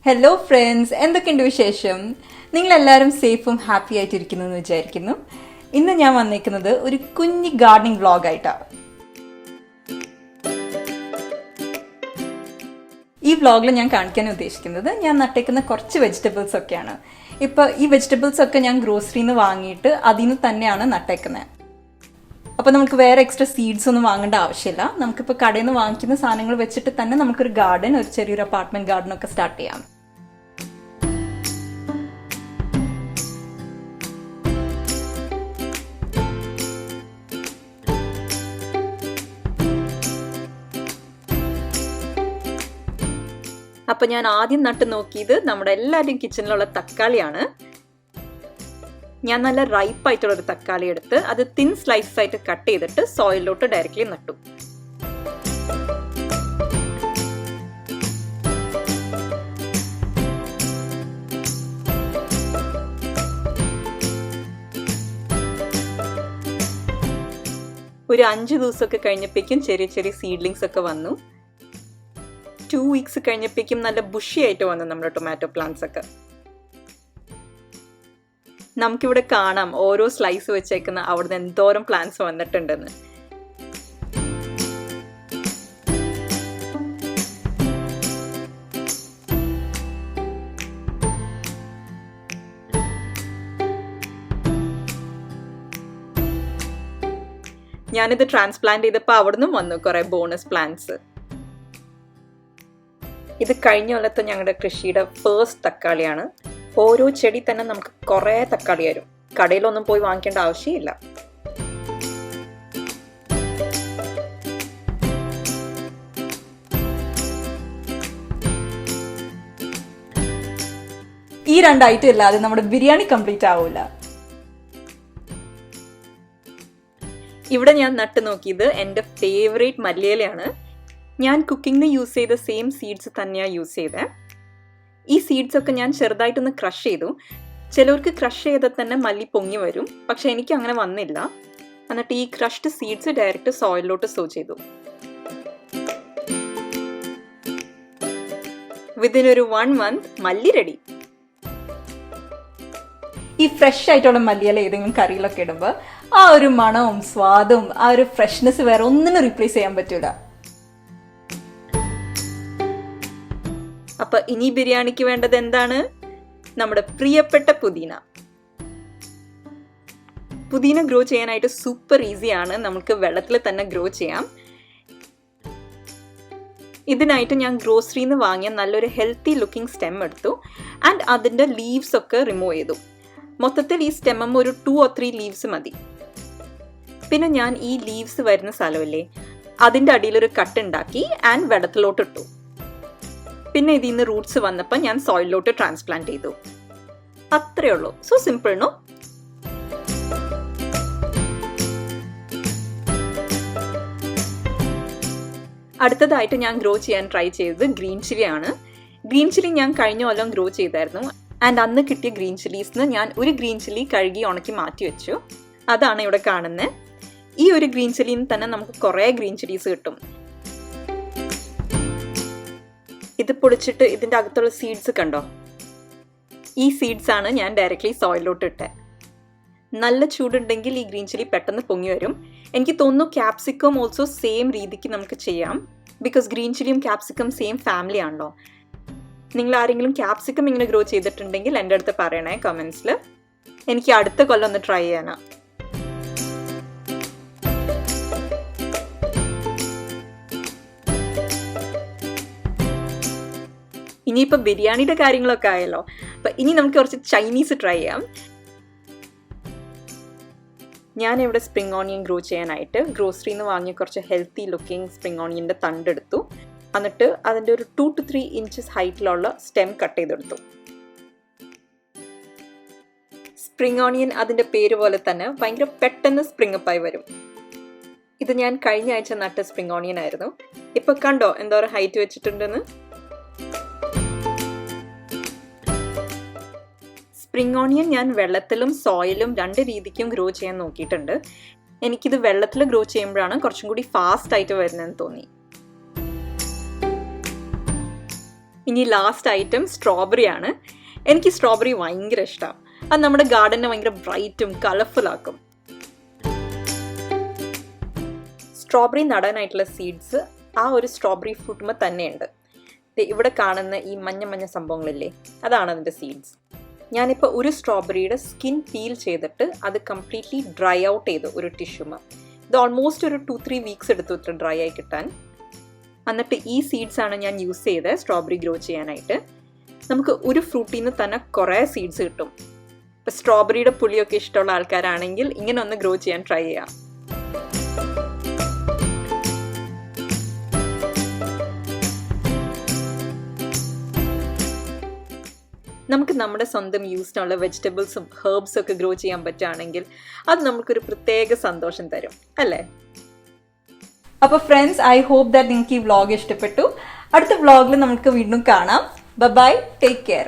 Hello friends, എന്തൊക്കെയുണ്ട് വിശേഷം? നിങ്ങളെല്ലാവരും സേഫും ഹാപ്പി ആയിട്ടിരിക്കുന്നു എന്ന് വിചാരിക്കുന്നു. ഇന്ന് ഞാൻ വന്നിരിക്കുന്നത് ഒരു കുഞ്ഞി ഗാർഡനിങ് വ്ളോഗായിട്ടാണ്. ഈ വ്ളോഗിൽ ഞാൻ കാണിക്കാൻ ഉദ്ദേശിക്കുന്നത് ഞാൻ നട്ടേക്കുന്ന കുറച്ച് വെജിറ്റബിൾസ് ഒക്കെയാണ്. ഇപ്പോൾ ഈ വെജിറ്റബിൾസ് ഒക്കെ ഞാൻ ഗ്രോസറിയിൽ നിന്ന് വാങ്ങിയിട്ട് അതിൽ നിന്ന് തന്നെയാണ് നട്ടേക്കുന്നത്. അപ്പോൾ നമുക്ക് വേറെ എക്സ്ട്രാ സീഡ്സ് ഒന്നും വാങ്ങേണ്ട ആവശ്യമില്ല. നമുക്കിപ്പോൾ കടയിൽ നിന്ന് വാങ്ങിക്കുന്ന സാധനങ്ങൾ വെച്ചിട്ട് തന്നെ നമുക്കൊരു ഗാർഡൻ, ഒരു ചെറിയൊരു അപ്പാർട്ട്മെന്റ് ഗാർഡൻ ഒക്കെ സ്റ്റാർട്ട് ചെയ്യാം. അപ്പോൾ ഞാൻ ആദ്യം നട്ട് നോക്കിയത് നമ്മുടെ എല്ലാവരുടെയും കിച്ചണിലുള്ള തക്കാളിയാണ്. ഞാൻ നല്ല റൈപ്പായിട്ടുള്ളൊരു തക്കാളി എടുത്ത് അത് തിൻ സ്ലൈസസ് ആയിട്ട് കട്ട് ചെയ്തിട്ട് സോയിലോട്ട് ഡയറക്റ്റ്ലി നട്ടു. ഒരു 5 ദിവസമൊക്കെ കഴിഞ്ഞപ്പോഴേക്കും ചെറിയ ചെറിയ സീഡ്ലിങ്സ് ഒക്കെ വന്നു. 2 വീക്സ് കഴിഞ്ഞപ്പോഴേക്കും നല്ല ബുഷി ആയിട്ട് വന്നു നമ്മുടെ ടൊമാറ്റോ പ്ലാന്റ്സ് ഒക്കെ. നമുക്കിവിടെ കാണാം ഓരോ സ്ലൈസ് വെച്ചേക്കുന്ന അവിടുന്ന് എന്തോരം പ്ലാന്റ്സ് വന്നിട്ടുണ്ടെന്ന്. ഞാനിത് ട്രാൻസ്പ്ലാന്റ് ചെയ്തപ്പോൾ അവിടുന്ന് വന്നു കുറെ ബോണസ് പ്ലാന്റ്സ്. ഇത് കഴിഞ്ഞ കൊല്ലത്തെ ഞങ്ങളുടെ കൃഷിയുടെ ഫേസ്റ്റ് തക്കാളിയാണ്. ഓരോ ചെടി തന്നെ നമുക്ക് കുറേ തക്കാളി വരും. കടയിലൊന്നും പോയി വാങ്ങിക്കേണ്ട ആവശ്യമില്ല. ഈ 2 ഐറ്റം ഇല്ലാതെ നമ്മുടെ ബിരിയാണി കംപ്ലീറ്റ് ആവില്ല. ഇവിടെ ഞാൻ നട്ട് നോക്കിയത് എൻ്റെ ഫേവറേറ്റ് മല്ലിയിലയാണ്. ഞാൻ കുക്കിങ്ങിന് യൂസ് ചെയ്ത സെയിം സീഡ്സ് തന്നെയാണ് യൂസ് ചെയ്തത്. ഈ സീഡ്സ് ഒക്കെ ഞാൻ ചെറുതായിട്ടൊന്ന് ക്രഷ് ചെയ്തു. ചിലവർക്ക് ക്രഷ് ചെയ്താൽ തന്നെ മല്ലി പൊങ്ങി വരും, പക്ഷെ എനിക്ക് അങ്ങനെ വന്നില്ല. എന്നിട്ട് ഈ ക്രഷ്ഡ് സീഡ്സ് ഡയറക്റ്റ് സോയിലോട്ട് സോ ചെയ്തു. വിതിൻ ഒരു 1 month മല്ലി റെഡി. ഈ ഫ്രഷ് ആയിട്ടുള്ള മല്ലിയില ഏതെങ്കിലും കറിയിലൊക്കെ ഇടുമ്പോൾ ആ ഒരു മണവും സ്വാദും ആ ഒരു ഫ്രഷ്നെസ് വേറെ ഒന്നിനും റീപ്ലേസ് ചെയ്യാൻ പറ്റൂല. അപ്പൊ ഇനി ബിരിയാണിക്ക് വേണ്ടത് എന്താണ്? നമ്മുടെ പ്രിയപ്പെട്ട പുതിന. പുതിന ഗ്രോ ചെയ്യാനായിട്ട് സൂപ്പർ ഈസിയാണ്. നമുക്ക് വെള്ളത്തിൽ തന്നെ ഗ്രോ ചെയ്യാം. ഇതിനായിട്ട് ഞാൻ ഗ്രോസറിയിൽ നിന്ന് വാങ്ങിയ നല്ലൊരു ഹെൽത്തി ലുക്കിംഗ് സ്റ്റെം എടുത്തു ആൻഡ് അതിൻ്റെ ലീവ്സ് ഒക്കെ റിമൂവ് ചെയ്തു. മൊത്തത്തിൽ ഈ സ്റ്റെമ്മം ഒരു 2 or 3 ലീവ്സ് മതി. പിന്നെ ഞാൻ ഈ ലീവ്സ് വരുന്ന സ്ഥലമില്ലേ, അതിൻ്റെ അടിയിലൊരു കട്ട് ഉണ്ടാക്കി ആൻഡ് വെള്ളത്തിലോട്ട് ഇട്ടു. പിന്നെ ഇതിൽ നിന്ന് റൂട്ട്സ് വന്നപ്പോൾ ഞാൻ സോയിലോട്ട് ട്രാൻസ്പ്ലാന്റ് ചെയ്തു. അത്രേ ഉള്ളൂ. So simple no? അടുത്തതായിട്ട് ഞാൻ ഗ്രോ ചെയ്യാൻ ട്രൈ ചെയ്തത് ഗ്രീൻ ചില്ലി ആണ്. ഗ്രീൻ ചില്ലി ഞാൻ കഴിഞ്ഞ കൊല്ലം ഗ്രോ ചെയ്തായിരുന്നു. ആൻഡ് അന്ന് കിട്ടിയ ഗ്രീൻ ചില്ലീസിന് ഞാൻ ഒരു ഗ്രീൻ ചില്ലി കഴുകി ഉണക്കി മാറ്റി വെച്ചു. അതാണ് ഇവിടെ കാണുന്നത്. ഈ ഒരു ഗ്രീൻ ചില്ലിയിൽ നിന്ന് തന്നെ നമുക്ക് കുറേ ഗ്രീൻ ചില്ലീസ് കിട്ടും. ഇത് പൊടിച്ചിട്ട് ഇതിൻ്റെ അകത്തുള്ള സീഡ്സ് കണ്ടോ? ഈ സീഡ്സ് ആണ് ഞാൻ ഡയറക്റ്റ്ലി സോയിലോട്ട് ഇട്ടത്. നല്ല ചൂടുണ്ടെങ്കിൽ ഈ ഗ്രീൻ ചില്ലി പെട്ടെന്ന് പൊങ്ങി വരും. എനിക്ക് തോന്നുന്നു ക്യാപ്സിക്കം ഓൾസോ സെയിം രീതിക്ക് നമുക്ക് ചെയ്യാം. ബിക്കോസ് ഗ്രീൻ ചില്ലിയും ക്യാപ്സിക്കം സെയിം ഫാമിലി ആണല്ലോ. നിങ്ങൾ ആരെങ്കിലും ക്യാപ്സിക്കം ഇങ്ങനെ ഗ്രോ ചെയ്തിട്ടുണ്ടെങ്കിൽ എൻ്റെ അടുത്ത് പറയണേ കമൻസിൽ. എനിക്ക് അടുത്ത കൊല്ലം ഒന്ന് ട്രൈ ചെയ്യാനാ. ഇനിയിപ്പോൾ ബിരിയാണിയുടെ കാര്യങ്ങളൊക്കെ ആയല്ലോ. അപ്പം ഇനി നമുക്ക് കുറച്ച് ചൈനീസ് ട്രൈ ചെയ്യാം. ഞാനിവിടെ സ്പ്രിംഗ് ഓണിയൻ ഗ്രോ ചെയ്യാനായിട്ട് ഗ്രോസറിയിൽ നിന്ന് വാങ്ങിയ കുറച്ച് ഹെൽത്തി ലുക്കിംഗ് സ്പ്രിംഗ് ഓണിയൻ്റെ തണ്ടെടുത്തു. എന്നിട്ട് അതിൻ്റെ ഒരു 2 to 3 inches ഹൈറ്റിലുള്ള സ്റ്റെം കട്ട് ചെയ്തെടുത്തു. സ്പ്രിംഗ് ഓണിയൻ അതിൻ്റെ പേര് പോലെ തന്നെ ഭയങ്കര പെട്ടെന്ന് സ്പ്രിംഗ് അപ്പായി വരും. ഇത് ഞാൻ കഴിഞ്ഞ ആഴ്ച നട്ട സ്പ്രിംഗ് ഓണിയൻ ആയിരുന്നു. ഇപ്പം കണ്ടോ എന്തോരം ഹൈറ്റ് വെച്ചിട്ടുണ്ടെന്ന്. സ്പ്രിംഗ് ഓണിയൻ ഞാൻ വെള്ളത്തിലും സോയിലും 2 രീതിക്കും ഗ്രോ ചെയ്യാൻ നോക്കിയിട്ടുണ്ട്. എനിക്കിത് വെള്ളത്തിൽ ഗ്രോ ചെയ്യുമ്പോഴാണ് കുറച്ചും കൂടി ഫാസ്റ്റ് ആയിട്ട് വരുന്നതെന്ന് തോന്നി. ഇനി ലാസ്റ്റ് ഐറ്റം സ്ട്രോബെറി ആണ്. എനിക്ക് സ്ട്രോബെറി ഭയങ്കര ഇഷ്ടമാണ്. അത് നമ്മുടെ ഗാർഡനെ ഭയങ്കര ബ്രൈറ്റും കളർഫുൾ ആക്കും. സ്ട്രോബെറി നടാനായിട്ടുള്ള സീഡ്സ് ആ ഒരു സ്ട്രോബെറി ഫ്രൂട്ടുമ്പോൾ തന്നെയുണ്ട്. ഇവിടെ കാണുന്ന ഈ മഞ്ഞ മഞ്ഞ സംഭവങ്ങളില്ലേ, അതാണ് അതിൻ്റെ സീഡ്സ്. ഞാനിപ്പോൾ ഒരു സ്ട്രോബെറിയുടെ സ്കിൻ പീൽ ചെയ്തിട്ട് അത് കംപ്ലീറ്റ്ലി ഡ്രൈ ഔട്ട് ചെയ്തു ഒരു ടിഷ്യൂമ. ഇത് ഓൾമോസ്റ്റ് ഒരു 2-3 വീക്സ് എടുത്തു ഇത്ര ഡ്രൈ ആയി കിട്ടാൻ. എന്നിട്ട് ഈ സീഡ്സ് ആണ് ഞാൻ യൂസ് ചെയ്തത് സ്ട്രോബെറി ഗ്രോ ചെയ്യാനായിട്ട്. നമുക്ക് ഒരു ഫ്രൂട്ടിൽ നിന്ന് തന്നെ കുറേ സീഡ്സ് കിട്ടും. ഇപ്പം സ്ട്രോബെറിയുടെ പുളിയൊക്കെ ഇഷ്ടമുള്ള ആൾക്കാരാണെങ്കിൽ ഇങ്ങനെ ഒന്ന് ഗ്രോ ചെയ്യാൻ ട്രൈ ചെയ്യാം. നമുക്ക് നമ്മുടെ സ്വന്തം യൂസിനുള്ള വെജിറ്റബിൾസും ഹെർബ്സും ഒക്കെ ഗ്രോ ചെയ്യാൻ പറ്റുകയാണെങ്കിൽ അത് നമുക്കൊരു പ്രത്യേക സന്തോഷം തരും, അല്ലേ? അപ്പോൾ ഫ്രണ്ട്സ്, ഐ ഹോപ്പ് ദാറ്റ് നിങ്ങൾക്ക് ഈ വ്ളോഗ് ഇഷ്ടപ്പെട്ടു. അടുത്ത വ്ളോഗിൽ നമുക്ക് വീണ്ടും കാണാം. Bye, take care.